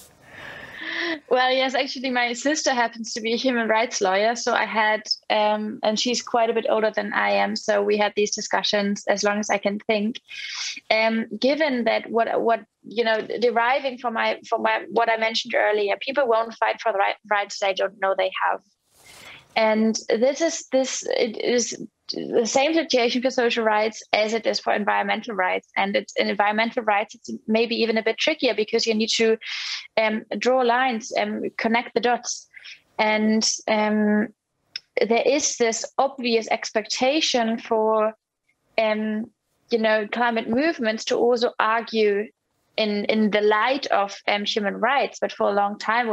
Well, yes, actually, my sister happens to be a human rights lawyer. So I had, and she's quite a bit older than I am. So we had these discussions as long as I can think. Given that what you know, deriving from what I mentioned earlier, people won't fight for the rights they don't know they have. And it is the same situation for social rights as it is for environmental rights. And in environmental rights, it's maybe even a bit trickier because you need to draw lines and connect the dots. And there is this obvious expectation for, you know, climate movements to also argue in the light of human rights. But for a long time,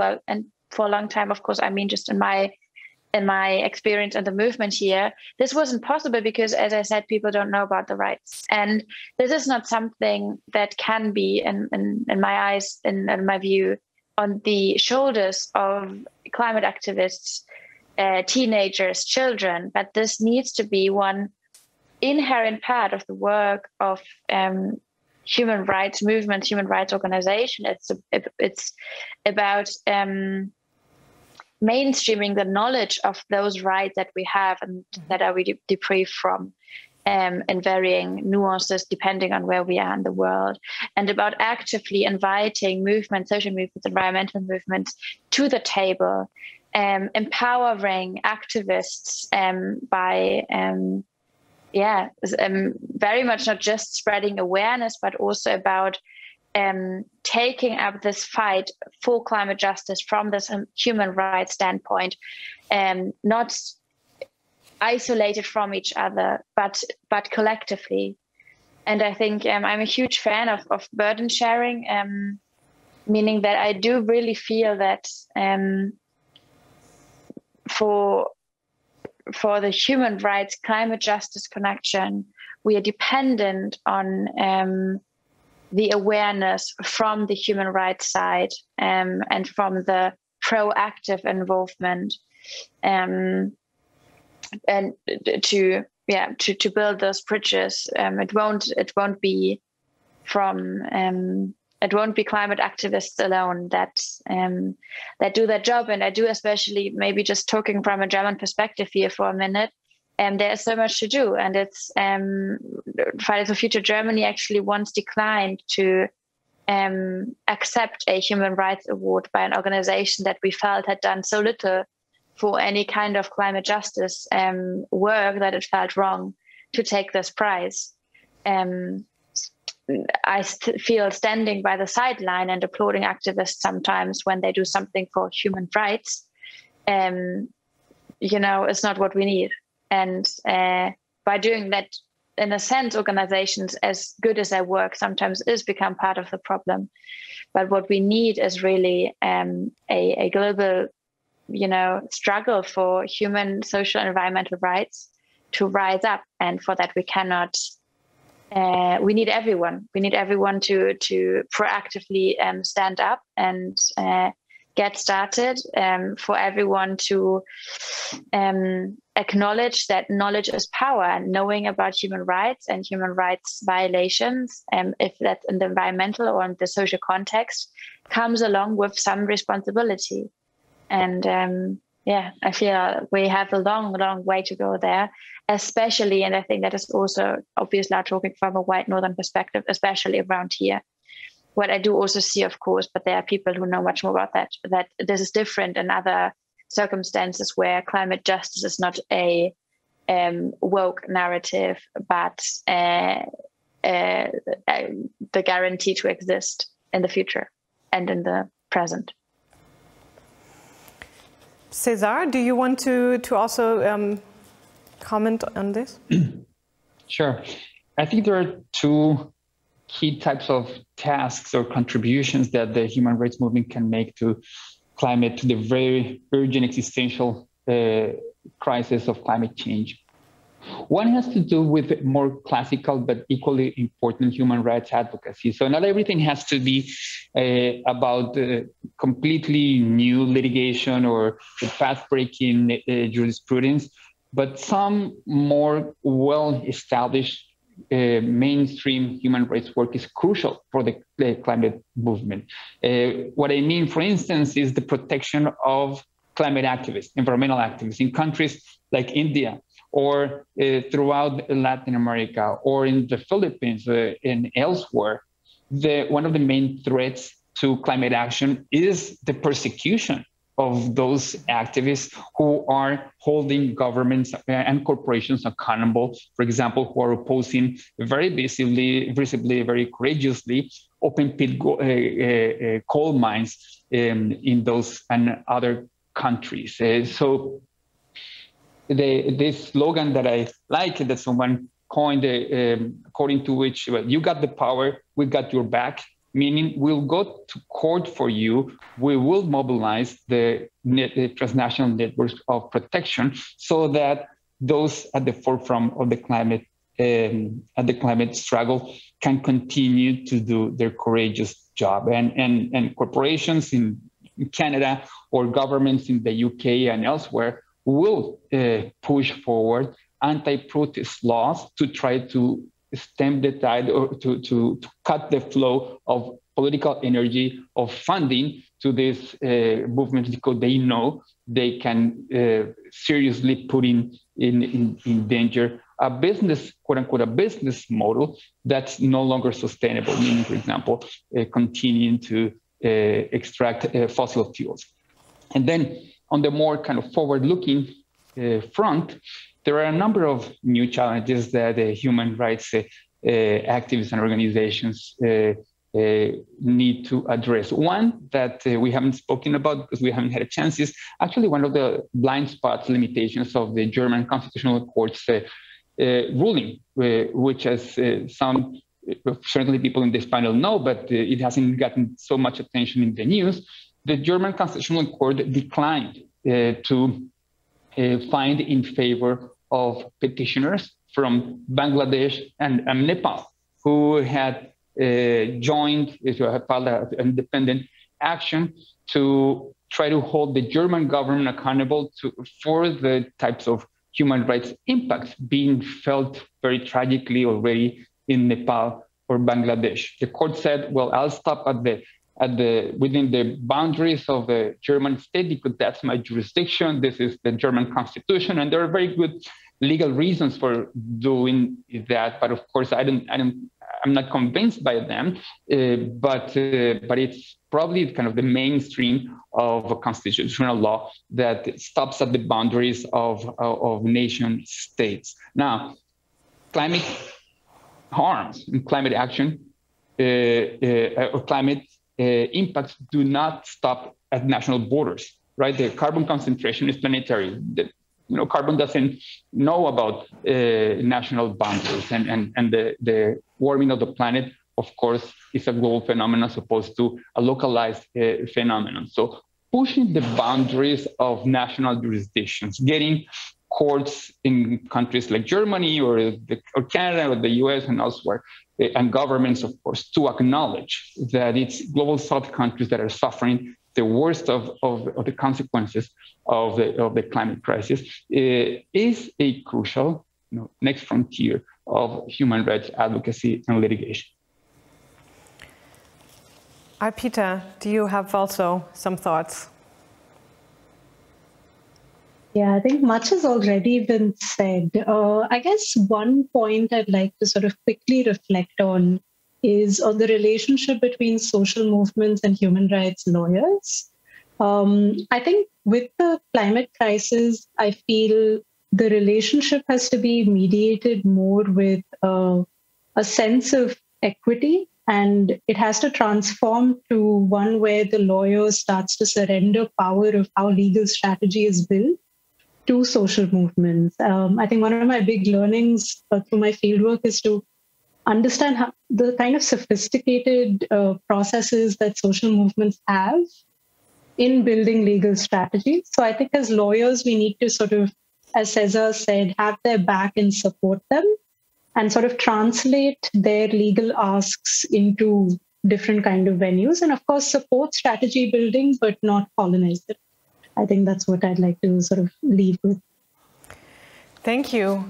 of course, I mean, just in my experience and the movement here, this wasn't possible because, as I said, people don't know about the rights. And this is not something that can be, in my eyes, in my view, on the shoulders of climate activists, teenagers, children, but this needs to be one inherent part of the work of human rights movements, human rights organization. It's about mainstreaming the knowledge of those rights that we have and that are we deprived from in varying nuances depending on where we are in the world, and about actively inviting movements, social movements, environmental movements to the table, empowering activists by very much not just spreading awareness, but also about taking up this fight for climate justice from this human rights standpoint, not isolated from each other, but collectively. And I think I'm a huge fan of burden sharing, meaning that I do really feel that for the human rights climate justice connection, we are dependent on the awareness from the human rights side and from the proactive involvement, and to build those bridges. It won't be climate activists alone that do that job. And I do, especially maybe just talking from a German perspective here for a minute. There's so much to do, and it's Fridays for Future Germany actually once declined to accept a human rights award by an organization that we felt had done so little for any kind of climate justice work that it felt wrong to take this prize. I feel standing by the sideline and applauding activists sometimes when they do something for human rights, it's not what we need. And by doing that, in a sense, organizations, as good as their work, sometimes is become part of the problem. But what we need is really a global, struggle for human, social, and environmental rights to rise up. And for that, we cannot. We need everyone. We need everyone to proactively stand up and get started. For everyone to acknowledge that knowledge is power, and knowing about human rights and human rights violations, if that's in the environmental or in the social context, comes along with some responsibility. And I feel we have a long, long way to go there, especially, and I think that is also obviously I'm talking from a white northern perspective, especially around here. What I do also see, of course, but there are people who know much more about that this is different in other circumstances where climate justice is not a woke narrative, but the guarantee to exist in the future and in the present. Cesar, do you want to also comment on this? Sure. I think there are two key types of tasks or contributions that the human rights movement can make to climate, to the very urgent existential crisis of climate change. One has to do with more classical but equally important human rights advocacy. So not everything has to be about completely new litigation or path-breaking jurisprudence, but some more well-established mainstream human rights work is crucial for the climate movement. What I mean, for instance, is the protection of climate activists, environmental activists in countries like India, or throughout Latin America, or in the Philippines and elsewhere. One of the main threats to climate action is the persecution of those activists who are holding governments and corporations accountable, for example, who are opposing very visibly, very courageously, open pit coal mines in those and other countries. So this slogan that I like, that someone coined, according to which, well, you got the power, we got your back, meaning we'll go to court for you, we will mobilize the transnational networks of protection so that those at the forefront of the climate struggle can continue to do their courageous job. And corporations in Canada or governments in the UK and elsewhere will push forward anti-protest laws to try to stem the tide or to cut the flow of political energy, of funding to this movement, because they know they can seriously put in danger a business, quote unquote, a business model that's no longer sustainable, meaning, for example, continuing to extract fossil fuels. And then on the more kind of forward-looking front, there are a number of new challenges that human rights activists and organizations need to address. One that we haven't spoken about because we haven't had a chance is actually one of the blind spots limitations of the German Constitutional Court's ruling, which has some, certainly people in this panel know, but it hasn't gotten so much attention in the news. The German Constitutional Court declined to find in favor of petitioners from Bangladesh and Nepal who had joined, filed an independent action to try to hold the German government accountable for the types of human rights impacts being felt very tragically already in Nepal or Bangladesh. The court said, well, I'll stop within the boundaries of the German state because that's my jurisdiction. This is the German constitution, and there are very good legal reasons for doing that. But of course, I'm not convinced by them. But it's probably kind of the mainstream of a constitutional law that stops at the boundaries of nation states. Now, climate harms and climate action or climate impacts do not stop at national borders, right? The carbon concentration is planetary. Carbon doesn't know about national boundaries, and the warming of the planet, of course, is a global phenomenon as opposed to a localized phenomenon. So pushing the boundaries of national jurisdictions, getting courts in countries like Germany or Canada or the US and elsewhere, and governments, of course, to acknowledge that it's global south countries that are suffering the worst of the consequences of the climate crisis, is a crucial next frontier of human rights advocacy and litigation. Arpita, do you have also some thoughts? Yeah, I think much has already been said. I guess one point I'd like to sort of quickly reflect on is on the relationship between social movements and human rights lawyers. I think with the climate crisis, I feel the relationship has to be mediated more with a sense of equity, and it has to transform to one where the lawyer starts to surrender power of how legal strategy is built to social movements. I think one of my big learnings through my fieldwork is to understand how the kind of sophisticated processes that social movements have in building legal strategy. So I think as lawyers, we need to sort of as Cesar said, have their back and support them, and sort of translate their legal asks into different kind of venues, and of course support strategy building, but not colonize it. I think that's what I'd like to sort of leave with. Thank you.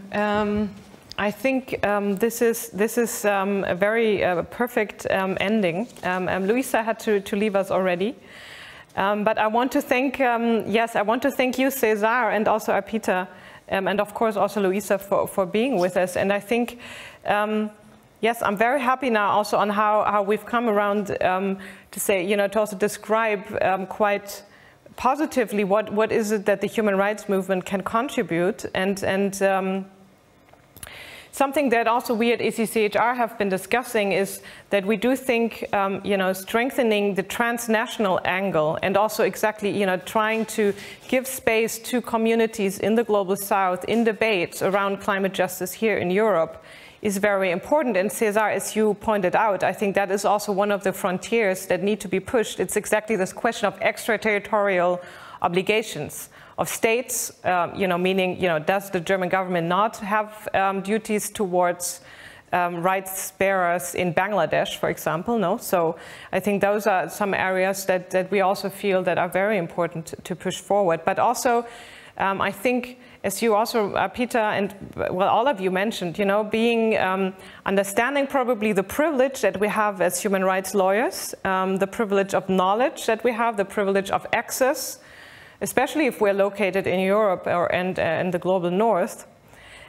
I think this is a very perfect ending. Luisa had to leave us already, but I want to thank I want to thank you, Cesar, and also Arpita, and of course also Luisa for being with us. And I think yes, I'm very happy now also on how we've come around to say, to also describe quite positively what is it that the human rights movement can contribute, and something that also we at ECCHR have been discussing is that we do think, strengthening the transnational angle, and also exactly, trying to give space to communities in the Global South in debates around climate justice here in Europe is very important. And Cesar, as you pointed out, I think that is also one of the frontiers that need to be pushed. It's exactly this question of extraterritorial obligations of states, meaning, does the German government not have duties towards rights bearers in Bangladesh, for example? No. So I think those are some areas that we also feel that are very important to push forward. But also, I think, as you also, Peter, and well, all of you mentioned, being understanding probably the privilege that we have as human rights lawyers, the privilege of knowledge that we have, the privilege of access, especially if we're located in Europe and in the global north,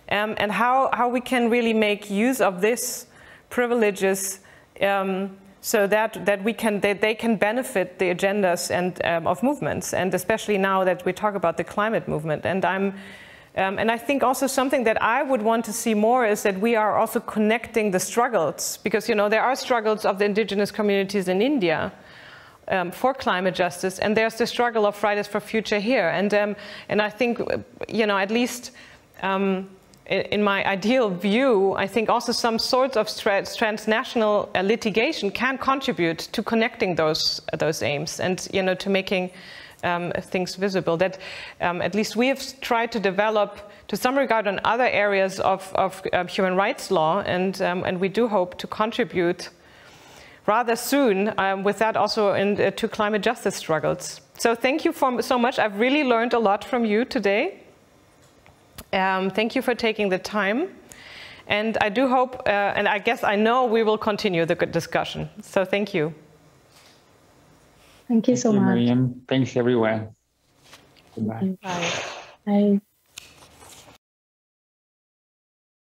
and how we can really make use of these privileges so that they can benefit the agendas and of movements, and especially now that we talk about the climate movement. And I think also something that I would want to see more is that we are also connecting the struggles, because there are struggles of the indigenous communities in India for climate justice, and there's the struggle of Fridays for Future here, and I think at least in my ideal view, I think also some sorts of transnational litigation can contribute to connecting those aims and to making things visible. That at least we have tried to develop to some regard on other areas of human rights law, and we do hope to contribute rather soon with that also to climate justice struggles. So thank you so much. I've really learned a lot from you today. Thank you for taking the time. And I do hope, and I guess I know we will continue the good discussion. So thank you. Thank you so much. Miriam. Thanks, everyone. Goodbye. Bye. Bye.